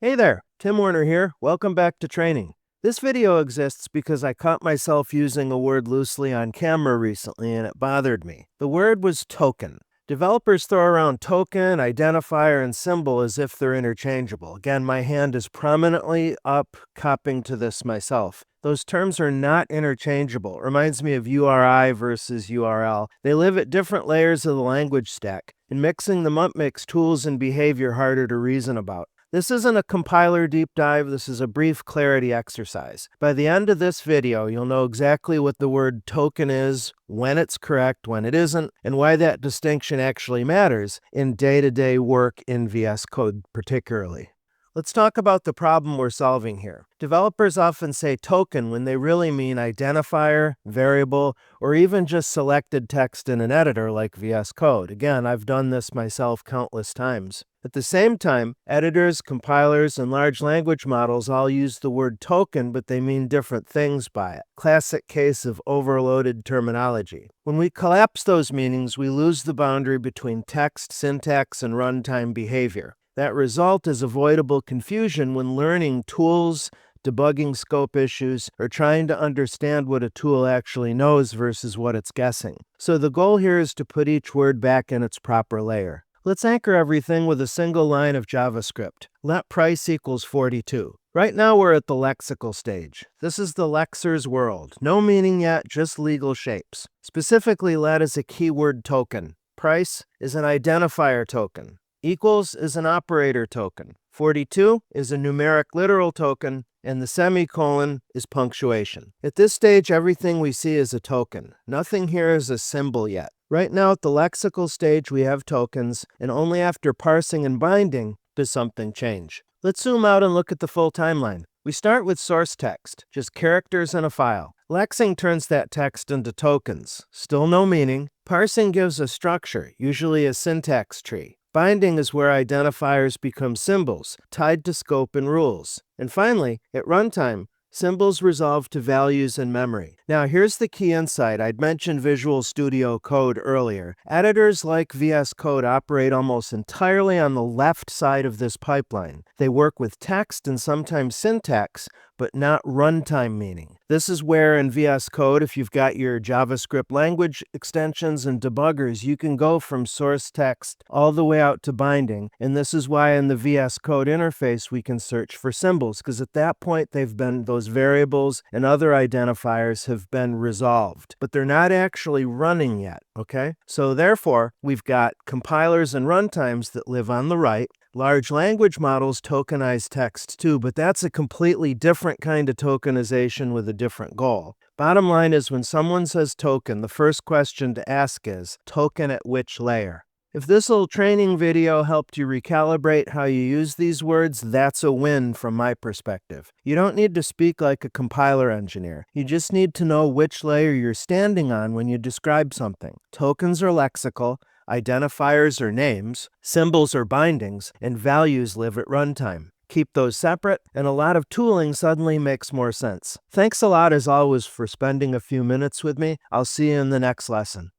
Hey there, Tim Werner here. Welcome back to training. This video exists because I caught myself using a word loosely on camera recently and it bothered me. The word was token. Developers throw around token, identifier, and symbol as if they're interchangeable. Again, my hand is prominently up copying to this myself. Those terms are not interchangeable. It reminds me of URI versus URL. They live at different layers of the language stack, and mixing them up makes tools and behavior harder to reason about. This isn't a compiler deep dive, this is a brief clarity exercise. By the end of this video, you'll know exactly what the word token is, when it's correct, when it isn't, and why that distinction actually matters in day-to-day work in VS Code particularly. Let's talk about the problem we're solving here. Developers often say token when they really mean identifier, variable, or even just selected text in an editor like VS Code. Again, I've done this myself countless times. At the same time, editors, compilers, and large language models all use the word token, but they mean different things by it. Classic case of overloaded terminology. When we collapse those meanings, we lose the boundary between text, syntax, and runtime behavior. That result is avoidable confusion when learning tools, debugging scope issues, or trying to understand what a tool actually knows versus what it's guessing. So the goal here is to put each word back in its proper layer. Let's anchor everything with a single line of JavaScript. Let price equals 42. Right now we're at the lexical stage. This is the lexer's world. No meaning yet, just legal shapes. Specifically, let is a keyword token. Price is an identifier token. Equals is an operator token. 42 is a numeric literal token, and the semicolon is punctuation. At this stage, everything we see is a token. Nothing here is a symbol yet. Right now at the lexical stage, we have tokens, and only after parsing and binding does something change. Let's zoom out and look at the full timeline. We start with source text, just characters in a file. Lexing turns that text into tokens. Still no meaning. Parsing gives a structure, usually a syntax tree. Binding is where identifiers become symbols, tied to scope and rules. And finally, at runtime, symbols resolve to values in memory. Now here's the key insight. I'd mentioned Visual Studio Code earlier. Editors like VS Code operate almost entirely on the left side of this pipeline. They work with text and sometimes syntax, but not runtime meaning. This is where in VS Code, if you've got your JavaScript language extensions and debuggers, you can go from source text all the way out to binding. And this is why in the VS Code interface, we can search for symbols, because at that point, those variables and other identifiers have been resolved, but they're not actually running yet, okay? So therefore, we've got compilers and runtimes that live on the right. Large language models tokenize text too, but that's a completely different kind of tokenization with a different goal. Bottom line is when someone says token, the first question to ask is, token at which layer? If this little training video helped you recalibrate how you use these words, that's a win from my perspective. You don't need to speak like a compiler engineer. You just need to know which layer you're standing on when you describe something. Tokens are lexical, identifiers are names, symbols are bindings, and values live at runtime. Keep those separate, and a lot of tooling suddenly makes more sense. Thanks a lot, as always, for spending a few minutes with me. I'll see you in the next lesson.